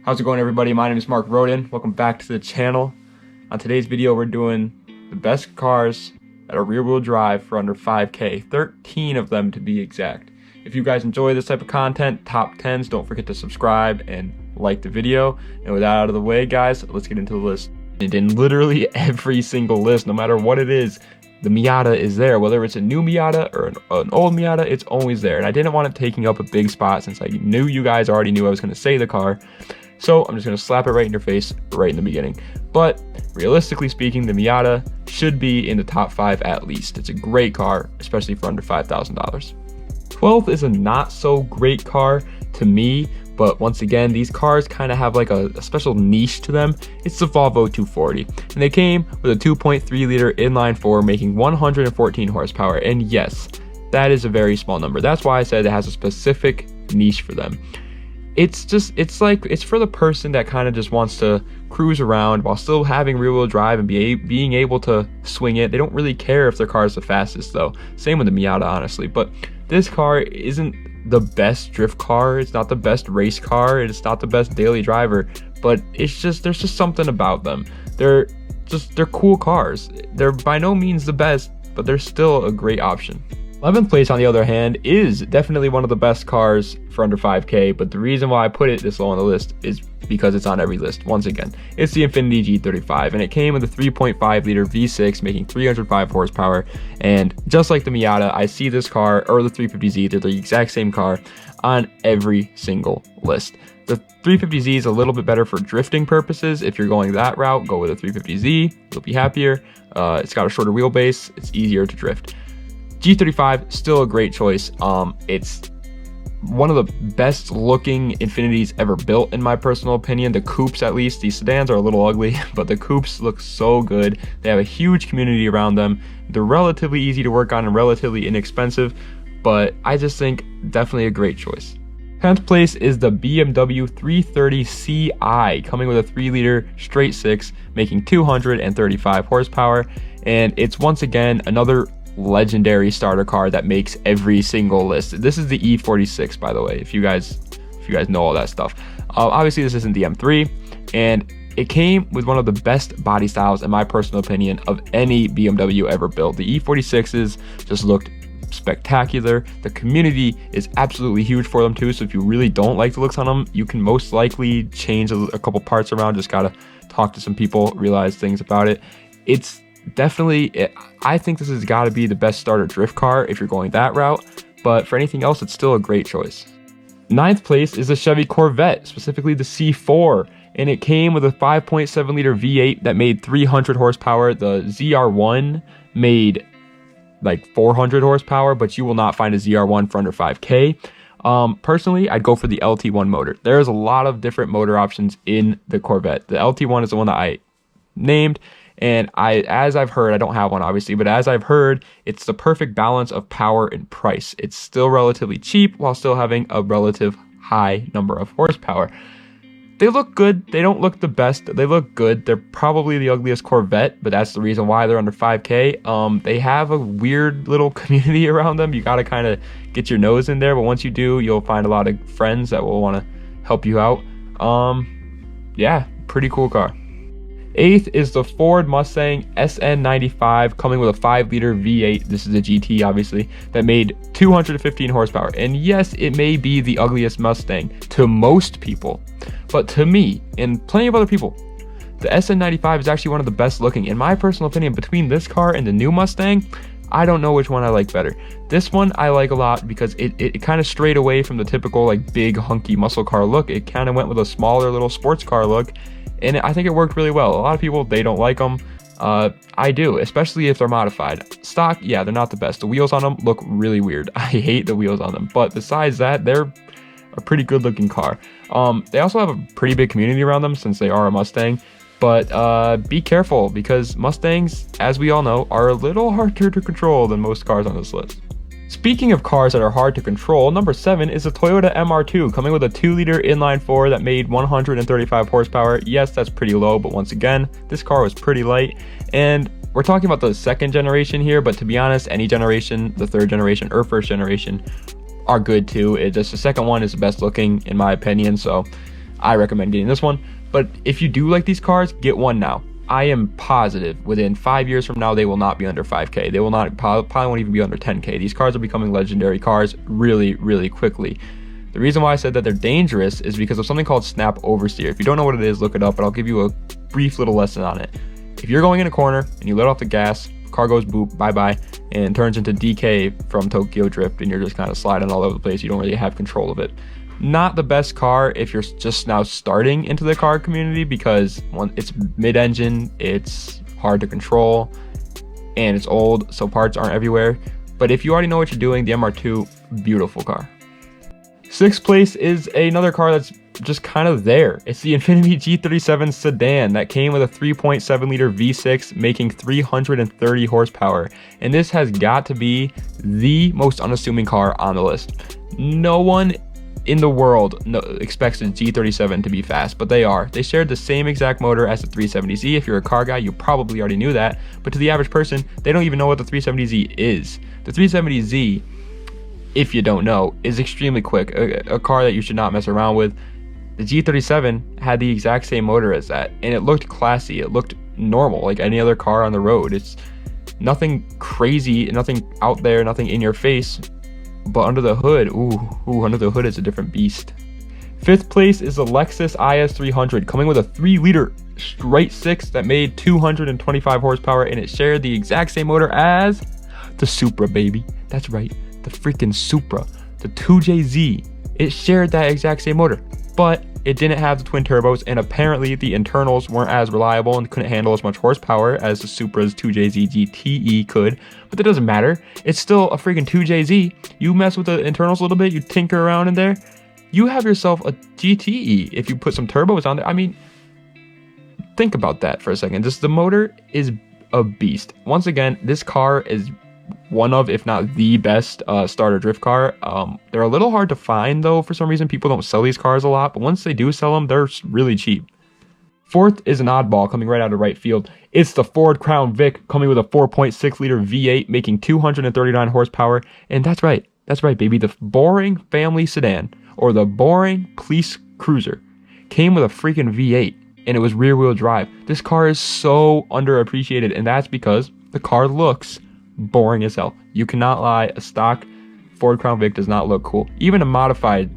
How's it going, everybody? My name is Mark Roden. Welcome back to the channel. On today's video, we're doing the best cars that are rear-wheel drive for under 5K, 13 of them to be exact. If you guys enjoy this type of content, top 10s, don't forget to subscribe and like the video. And with that out of the way, guys, let's get into the list. And in literally every single list, no matter what it is, the Miata is there. Whether it's a new Miata or an old Miata, it's always there. And I didn't want it taking up a big spot since I knew you guys already knew I was going to say the car. So I'm just going to slap it right in your face right in the beginning. But realistically speaking, the Miata should be in the top 5 at least. It's a great car, especially for under $5,000. 12th is a not so great car to me, but once again, these cars kind of have like a special niche to them. It's the Volvo 240, and they came with a 2.3 liter inline 4 making 114 horsepower. And yes, that is a very small number. That's why I said it has a specific niche for them. It's for the person that kind of just wants to cruise around while still having rear-wheel drive and being able to swing it. They don't really care if their car is the fastest though. Same with the Miata, honestly. But this car isn't the best drift car. It's not the best race car. It's not the best daily driver. But there's just something about them. They're cool cars. They're by no means the best, but they're still a great option. 11th place, on the other hand, is definitely one of the best cars for under 5K, but the reason why I put it this low on the list is because it's on every list. Once again, it's the Infiniti G35, and it came with a 3.5 liter V6 making 305 horsepower. And just like the Miata, I see this car, or the 350Z, they're the exact same car, on every single list. The 350Z is a little bit better for drifting purposes. If you're going that route, go with a 350Z, you'll be happier. It's got a shorter wheelbase, it's easier to drift. G35, still a great choice. It's one of the best looking Infinitis ever built, in my personal opinion. The coupes, at least. These sedans are a little ugly, but the coupes look so good. They have a huge community around them. They're relatively easy to work on and relatively inexpensive, but I just think definitely a great choice. 10th place is the BMW 330ci, coming with a 3 liter straight 6, making 235 horsepower. And it's once again another legendary starter car that makes every single list. This is the E46, by the way, if you guys know all that stuff. Obviously this isn't the M3, and it came with one of the best body styles, in my personal opinion, of any BMW ever built. The E46s just looked spectacular. The community is absolutely huge for them too, so if you really don't like the looks on them, you can most likely change a couple parts around. Just gotta talk to some people, realize things about it. It's definitely, I think this has got to be the best starter drift car if you're going that route, but for anything else, it's still a great choice. 9th place is the Chevy Corvette, specifically the C4, and it came with a 5.7 liter V8 that made 300 horsepower. The ZR1 made like 400 horsepower, but you will not find a ZR1 for under 5K. Personally, I'd go for the LT1 motor. There's a lot of different motor options in the Corvette. The LT1 is the one that I named. And as I've heard, I don't have one obviously, but as I've heard, it's the perfect balance of power and price. It's still relatively cheap while still having a relative high number of horsepower. They look good. They don't look the best. They look good. They're probably the ugliest Corvette, but that's the reason why they're under 5K. They have a weird little community around them. You got to kind of get your nose in there, but once you do, you'll find a lot of friends that will want to help you out. Yeah, pretty cool car. 8th is the Ford Mustang SN95, coming with a 5 liter V8. This is a GT, obviously, that made 215 horsepower. And yes, it may be the ugliest Mustang to most people, but to me and plenty of other people, the SN95 is actually one of the best looking. In my personal opinion, between this car and the new Mustang, I don't know which one I like better. This one I like a lot because it kind of strayed away from the typical like big hunky muscle car look. It kind of went with a smaller little sports car look, and I think it worked really well. A lot of people, they don't like them. I do, especially if they're modified. Stock, yeah, they're not the best. The wheels on them look really weird. I hate the wheels on them, but besides that, they're a pretty good looking car. They also have a pretty big community around them since they are a Mustang, but be careful because Mustangs, as we all know, are a little harder to control than most cars on this list. Speaking of cars that are hard to control, number 7 is the Toyota MR2, coming with a 2 liter inline 4 that made 135 horsepower. Yes, that's pretty low, but once again, this car was pretty light. And we're talking about the second generation here, but to be honest, any generation, the third generation or first generation, are good too. It just, the second one is the best looking in my opinion, so I recommend getting this one. But if you do like these cars, get one now. I am positive within 5 years from now, they will not be under 5K. They will not, probably won't even be under 10K. These cars are becoming legendary cars really, really quickly. The reason why I said that they're dangerous is because of something called snap oversteer. If you don't know what it is, look it up, but I'll give you a brief little lesson on it. If you're going in a corner and you let off the gas, car goes boop, bye-bye, and turns into DK from Tokyo Drift, and you're just kind of sliding all over the place. You don't really have control of it. Not the best car if you're just now starting into the car community, because one, it's mid-engine, it's hard to control, and it's old, so parts aren't everywhere. But if you already know what you're doing, the MR2, beautiful car. 6th place is another car that's just kind of there. It's the Infiniti G37 Sedan that came with a 3.7 liter V6 making 330 horsepower. And this has got to be the most unassuming car on the list. No one in the world expects the G37 to be fast, but they are. They shared the same exact motor as the 370Z. If you're a car guy, you probably already knew that. But to the average person, they don't even know what the 370Z is. The 370Z, if you don't know, is extremely quick, a car that you should not mess around with. The G37 had the exact same motor as that, and it looked classy. It looked normal, like any other car on the road. It's nothing crazy, nothing out there, nothing in your face, but under the hood, ooh, under the hood is a different beast. 5th place is the Lexus IS300, coming with a 3 liter straight 6 that made 225 horsepower, and it shared the exact same motor as the Supra, baby. That's right. The freaking Supra, the 2JZ, it shared that exact same motor, but it didn't have the twin turbos, and apparently the internals weren't as reliable and couldn't handle as much horsepower as the Supra's 2JZ GTE could. But that doesn't matter. It's still a freaking 2JZ. You mess with the internals a little bit, you tinker around in there, you have yourself a GTE if you put some turbos on there. I mean, think about that for a second. Just the motor is a beast. Once again, this car is one of, if not the best starter drift car. They're a little hard to find though. For some reason, people don't sell these cars a lot, but once they do sell them, they're really cheap. 4th is an oddball coming right out of right field. It's the Ford Crown Vic, coming with a 4.6 liter V8 making 239 horsepower. And that's right, baby, the boring family sedan, or the boring police cruiser, came with a freaking V8, and it was rear wheel drive. This car is so underappreciated, and that's because the car looks boring as hell. You cannot lie, a stock Ford Crown Vic does not look cool. Even a modified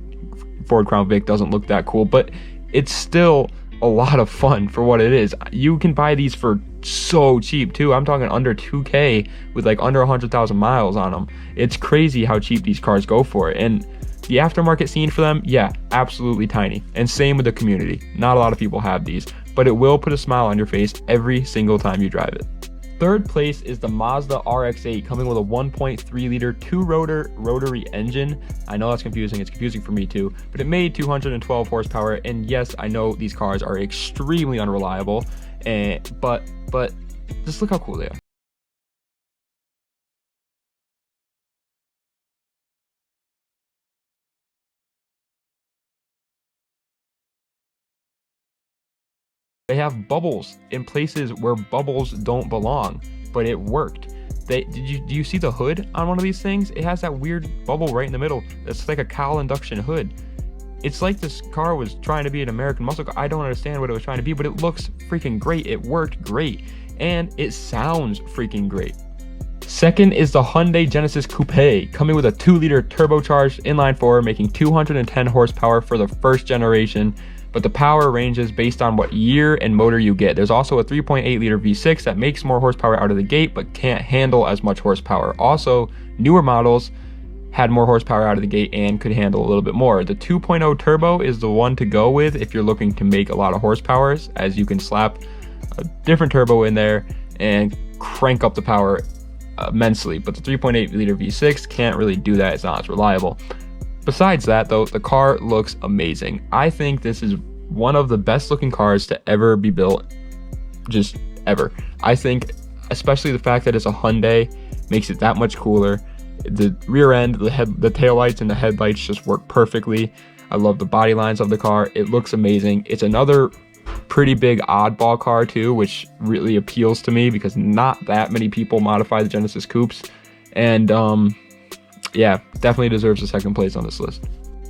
Ford Crown Vic doesn't look that cool, but it's still a lot of fun for what it is. You can buy these for so cheap too. I'm talking under 2K with like under 100,000 miles on them. It's crazy how cheap these cars go for. And the aftermarket scene for them, yeah, absolutely tiny. And same with the community. Not a lot of people have these, but it will put a smile on your face every single time you drive it. 3rd place is the Mazda RX-8, coming with a 1.3 liter 2-rotor rotary engine. I know that's confusing. It's confusing for me too, but it made 212 horsepower. And yes, I know these cars are extremely unreliable, but just look how cool they are. They have bubbles in places where bubbles don't belong, but it worked. Do you see the hood on one of these things? It has that weird bubble right in the middle. It's like a cowl induction hood. It's like this car was trying to be an American muscle car. I don't understand what it was trying to be, but it looks freaking great. It worked great, and it sounds freaking great. 2nd is the Hyundai Genesis Coupe, coming with a 2 liter turbocharged inline-4, making 210 horsepower for the 1st generation. But the power ranges based on what year and motor you get. There's also a 3.8 liter V6 that makes more horsepower out of the gate, but can't handle as much horsepower. Also, newer models had more horsepower out of the gate and could handle a little bit more. The 2.0 turbo is the one to go with if you're looking to make a lot of horsepower, as you can slap a different turbo in there and crank up the power immensely. But the 3.8 liter V6 can't really do that. It's not as reliable. Besides that, though, the car looks amazing. I think this is one of the best looking cars to ever be built, just ever. I think especially the fact that it's a Hyundai makes it that much cooler. The rear end, the taillights and the headlights just work perfectly. I love the body lines of the car. It looks amazing. It's another pretty big oddball car too, which really appeals to me because not that many people modify the Genesis Coupes. And yeah, definitely deserves a 2nd place on this list.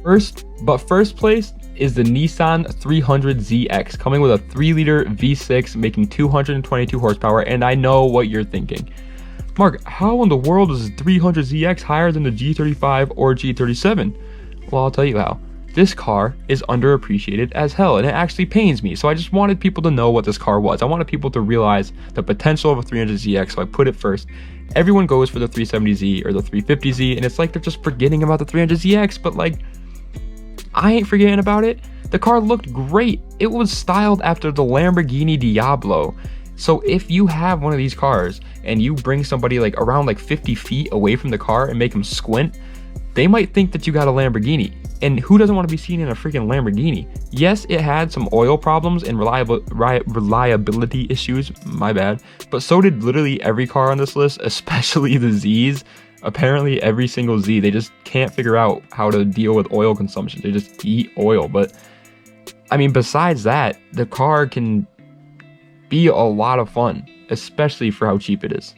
First place, is the Nissan 300ZX, coming with a 3-liter V6, making 222 horsepower. And I know what you're thinking. Mark, how in the world is the 300ZX higher than the G35 or G37? Well, I'll tell you how. This car is underappreciated as hell, and it actually pains me. So I just wanted people to know what this car was. I wanted people to realize the potential of a 300ZX, so I put it first. Everyone goes for the 370Z or the 350Z, and it's like they're just forgetting about the 300ZX, but like, I ain't forgetting about it. The car looked great. It was styled after the Lamborghini Diablo. So if you have one of these cars and you bring somebody like around like 50 feet away from the car and make them squint, they might think that you got a Lamborghini. And who doesn't want to be seen in a freaking Lamborghini? Yes, it had some oil problems and reliability issues, my bad. But so did literally every car on this list, especially the Zs. Apparently every single Z, they just can't figure out how to deal with oil consumption. They just eat oil. But I mean, besides that, the car can be a lot of fun, especially for how cheap it is.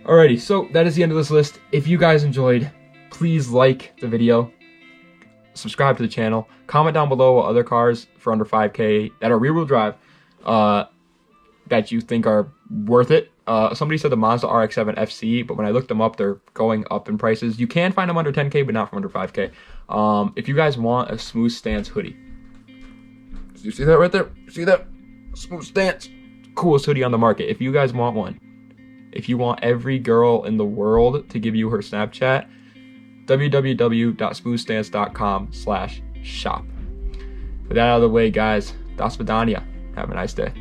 Alrighty, so that is the end of this list. If you guys enjoyed, please like the video, subscribe to the channel, comment down below what other cars for under 5K that are rear-wheel drive that you think are worth it. Somebody said the Mazda RX-8 FC, but when I looked them up, they're going up in prices. You can find them under 10K, but not from under 5K. If you guys want a SmoothStance hoodie, you see that right there? See that? SmoothStance, coolest hoodie on the market. If you guys want one, if you want every girl in the world to give you her Snapchat, www.smoothstance.com/shop. With that out of the way, guys, das vidania. Have a nice day.